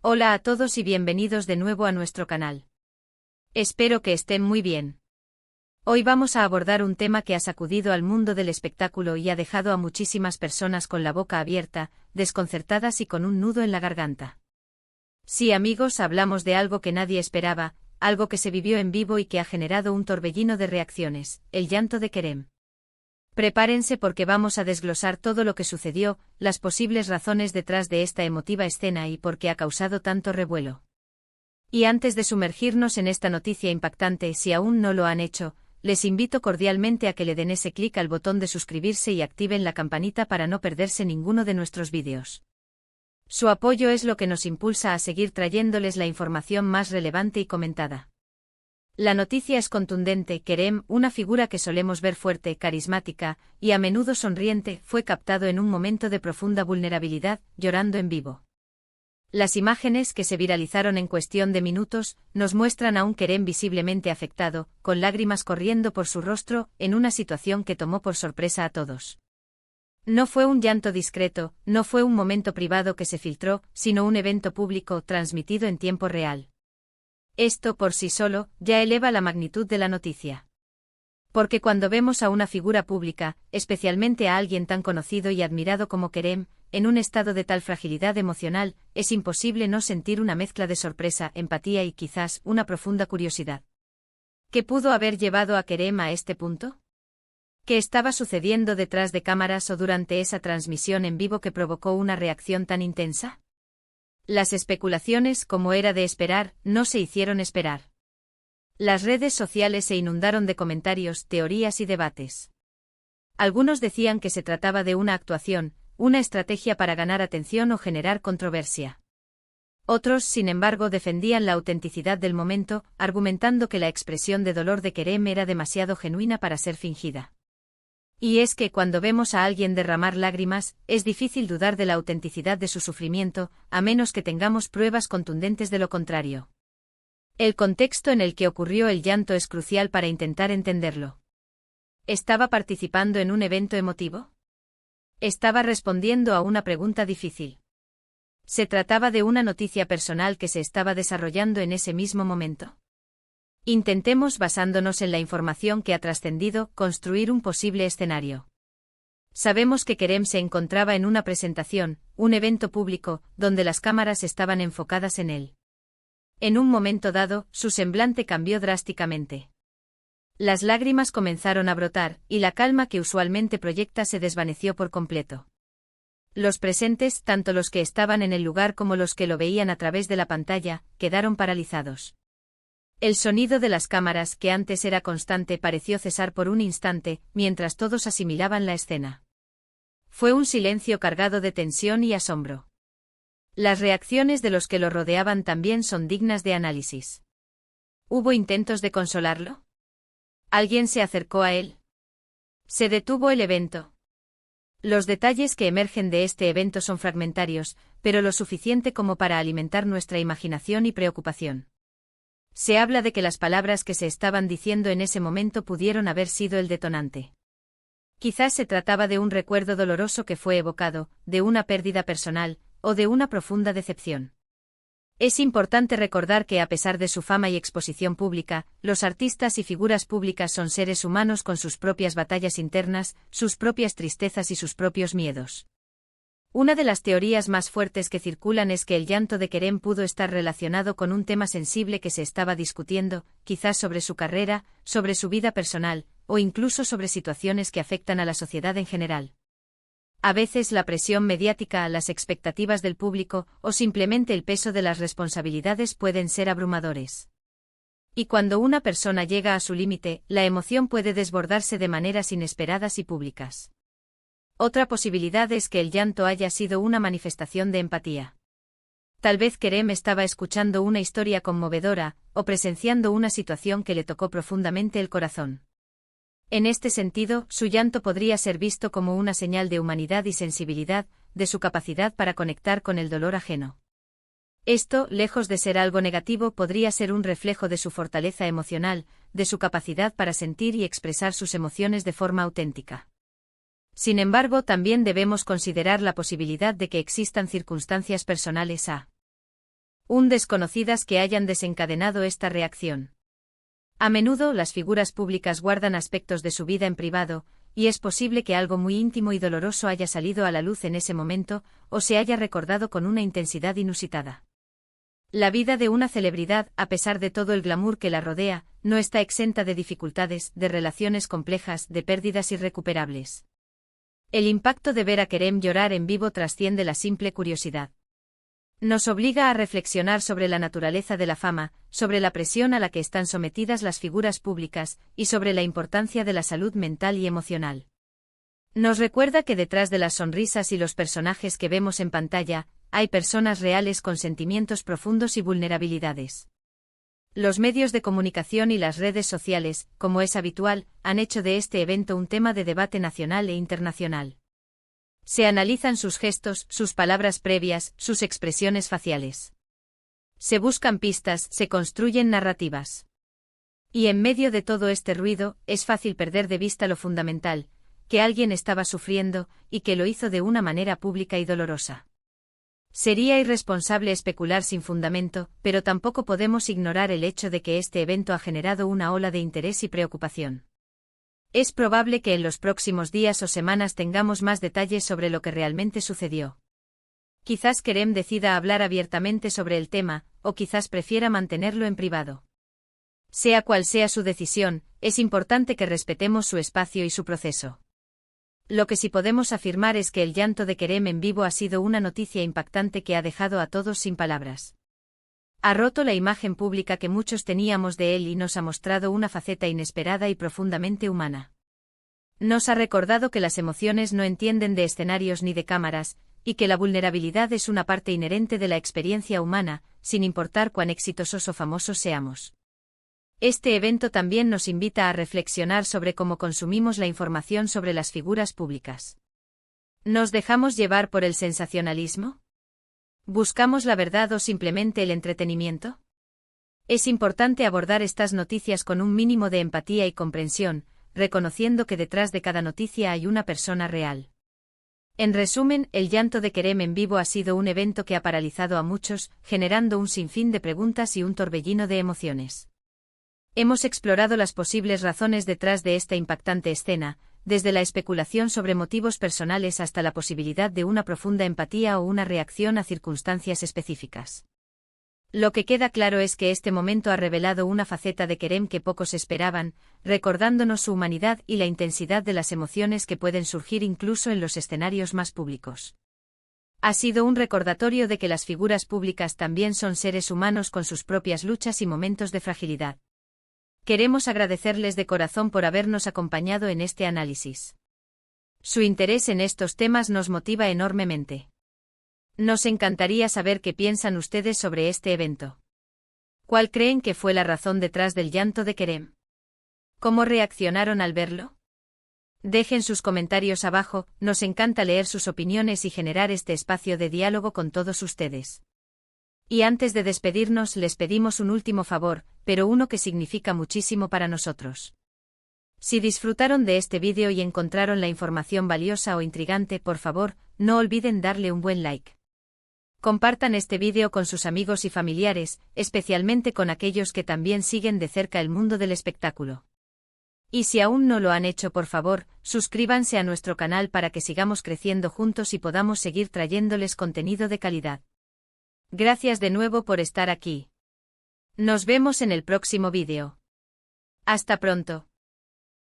Hola a todos y bienvenidos de nuevo a nuestro canal. Espero que estén muy bien. Hoy vamos a abordar un tema que ha sacudido al mundo del espectáculo y ha dejado a muchísimas personas con la boca abierta, desconcertadas y con un nudo en la garganta. Sí, amigos, hablamos de algo que nadie esperaba, algo que se vivió en vivo y que ha generado un torbellino de reacciones: el llanto de Kerem. Prepárense porque vamos a desglosar todo lo que sucedió, las posibles razones detrás de esta emotiva escena y por qué ha causado tanto revuelo. Y antes de sumergirnos en esta noticia impactante, si aún no lo han hecho, les invito cordialmente a que le den ese clic al botón de suscribirse y activen la campanita para no perderse ninguno de nuestros vídeos. Su apoyo es lo que nos impulsa a seguir trayéndoles la información más relevante y comentada. La noticia es contundente: Kerem, una figura que solemos ver fuerte, carismática, y a menudo sonriente, fue captado en un momento de profunda vulnerabilidad, llorando en vivo. Las imágenes, que se viralizaron en cuestión de minutos, nos muestran a un Kerem visiblemente afectado, con lágrimas corriendo por su rostro, en una situación que tomó por sorpresa a todos. No fue un llanto discreto, no fue un momento privado que se filtró, sino un evento público, transmitido en tiempo real. Esto por sí solo ya eleva la magnitud de la noticia. Porque cuando vemos a una figura pública, especialmente a alguien tan conocido y admirado como Kerem, en un estado de tal fragilidad emocional, es imposible no sentir una mezcla de sorpresa, empatía y quizás una profunda curiosidad. ¿Qué pudo haber llevado a Kerem a este punto? ¿Qué estaba sucediendo detrás de cámaras o durante esa transmisión en vivo que provocó una reacción tan intensa? Las especulaciones, como era de esperar, no se hicieron esperar. Las redes sociales se inundaron de comentarios, teorías y debates. Algunos decían que se trataba de una actuación, una estrategia para ganar atención o generar controversia. Otros, sin embargo, defendían la autenticidad del momento, argumentando que la expresión de dolor de Kerem era demasiado genuina para ser fingida. Y es que cuando vemos a alguien derramar lágrimas, es difícil dudar de la autenticidad de su sufrimiento, a menos que tengamos pruebas contundentes de lo contrario. El contexto en el que ocurrió el llanto es crucial para intentar entenderlo. ¿Estaba participando en un evento emotivo? ¿Estaba respondiendo a una pregunta difícil? ¿Se trataba de una noticia personal que se estaba desarrollando en ese mismo momento? Intentemos, basándonos en la información que ha trascendido, construir un posible escenario. Sabemos que Kerem se encontraba en una presentación, un evento público, donde las cámaras estaban enfocadas en él. En un momento dado, su semblante cambió drásticamente. Las lágrimas comenzaron a brotar, y la calma que usualmente proyecta se desvaneció por completo. Los presentes, tanto los que estaban en el lugar como los que lo veían a través de la pantalla, quedaron paralizados. El sonido de las cámaras, que antes era constante, pareció cesar por un instante, mientras todos asimilaban la escena. Fue un silencio cargado de tensión y asombro. Las reacciones de los que lo rodeaban también son dignas de análisis. ¿Hubo intentos de consolarlo? ¿Alguien se acercó a él? ¿Se detuvo el evento? Los detalles que emergen de este evento son fragmentarios, pero lo suficiente como para alimentar nuestra imaginación y preocupación. Se habla de que las palabras que se estaban diciendo en ese momento pudieron haber sido el detonante. Quizás se trataba de un recuerdo doloroso que fue evocado, de una pérdida personal, o de una profunda decepción. Es importante recordar que a pesar de su fama y exposición pública, los artistas y figuras públicas son seres humanos con sus propias batallas internas, sus propias tristezas y sus propios miedos. Una de las teorías más fuertes que circulan es que el llanto de Kerem pudo estar relacionado con un tema sensible que se estaba discutiendo, quizás sobre su carrera, sobre su vida personal, o incluso sobre situaciones que afectan a la sociedad en general. A veces la presión mediática, las expectativas del público, o simplemente el peso de las responsabilidades pueden ser abrumadores. Y cuando una persona llega a su límite, la emoción puede desbordarse de maneras inesperadas y públicas. Otra posibilidad es que el llanto haya sido una manifestación de empatía. Tal vez Kerem estaba escuchando una historia conmovedora, o presenciando una situación que le tocó profundamente el corazón. En este sentido, su llanto podría ser visto como una señal de humanidad y sensibilidad, de su capacidad para conectar con el dolor ajeno. Esto, lejos de ser algo negativo, podría ser un reflejo de su fortaleza emocional, de su capacidad para sentir y expresar sus emociones de forma auténtica. Sin embargo, también debemos considerar la posibilidad de que existan circunstancias personales desconocidas que hayan desencadenado esta reacción. A menudo las figuras públicas guardan aspectos de su vida en privado, y es posible que algo muy íntimo y doloroso haya salido a la luz en ese momento, o se haya recordado con una intensidad inusitada. La vida de una celebridad, a pesar de todo el glamour que la rodea, no está exenta de dificultades, de relaciones complejas, de pérdidas irrecuperables. El impacto de ver a Kerem llorar en vivo trasciende la simple curiosidad. Nos obliga a reflexionar sobre la naturaleza de la fama, sobre la presión a la que están sometidas las figuras públicas, y sobre la importancia de la salud mental y emocional. Nos recuerda que detrás de las sonrisas y los personajes que vemos en pantalla, hay personas reales con sentimientos profundos y vulnerabilidades. Los medios de comunicación y las redes sociales, como es habitual, han hecho de este evento un tema de debate nacional e internacional. Se analizan sus gestos, sus palabras previas, sus expresiones faciales. Se buscan pistas, se construyen narrativas. Y en medio de todo este ruido, es fácil perder de vista lo fundamental, que alguien estaba sufriendo, y que lo hizo de una manera pública y dolorosa. Sería irresponsable especular sin fundamento, pero tampoco podemos ignorar el hecho de que este evento ha generado una ola de interés y preocupación. Es probable que en los próximos días o semanas tengamos más detalles sobre lo que realmente sucedió. Quizás Kerem decida hablar abiertamente sobre el tema, o quizás prefiera mantenerlo en privado. Sea cual sea su decisión, es importante que respetemos su espacio y su proceso. Lo que sí podemos afirmar es que el llanto de Kerem en vivo ha sido una noticia impactante que ha dejado a todos sin palabras. Ha roto la imagen pública que muchos teníamos de él y nos ha mostrado una faceta inesperada y profundamente humana. Nos ha recordado que las emociones no entienden de escenarios ni de cámaras, y que la vulnerabilidad es una parte inherente de la experiencia humana, sin importar cuán exitosos o famosos seamos. Este evento también nos invita a reflexionar sobre cómo consumimos la información sobre las figuras públicas. ¿Nos dejamos llevar por el sensacionalismo? ¿Buscamos la verdad o simplemente el entretenimiento? Es importante abordar estas noticias con un mínimo de empatía y comprensión, reconociendo que detrás de cada noticia hay una persona real. En resumen, el llanto de Kerem en vivo ha sido un evento que ha paralizado a muchos, generando un sinfín de preguntas y un torbellino de emociones. Hemos explorado las posibles razones detrás de esta impactante escena, desde la especulación sobre motivos personales hasta la posibilidad de una profunda empatía o una reacción a circunstancias específicas. Lo que queda claro es que este momento ha revelado una faceta de Kerem que pocos esperaban, recordándonos su humanidad y la intensidad de las emociones que pueden surgir incluso en los escenarios más públicos. Ha sido un recordatorio de que las figuras públicas también son seres humanos con sus propias luchas y momentos de fragilidad. Queremos agradecerles de corazón por habernos acompañado en este análisis. Su interés en estos temas nos motiva enormemente. Nos encantaría saber qué piensan ustedes sobre este evento. ¿Cuál creen que fue la razón detrás del llanto de Kerem? ¿Cómo reaccionaron al verlo? Dejen sus comentarios abajo, nos encanta leer sus opiniones y generar este espacio de diálogo con todos ustedes. Y antes de despedirnos les pedimos un último favor, pero uno que significa muchísimo para nosotros. Si disfrutaron de este vídeo y encontraron la información valiosa o intrigante, por favor, no olviden darle un buen like. Compartan este vídeo con sus amigos y familiares, especialmente con aquellos que también siguen de cerca el mundo del espectáculo. Y si aún no lo han hecho, por favor, suscríbanse a nuestro canal para que sigamos creciendo juntos y podamos seguir trayéndoles contenido de calidad. Gracias de nuevo por estar aquí. Nos vemos en el próximo vídeo. Hasta pronto.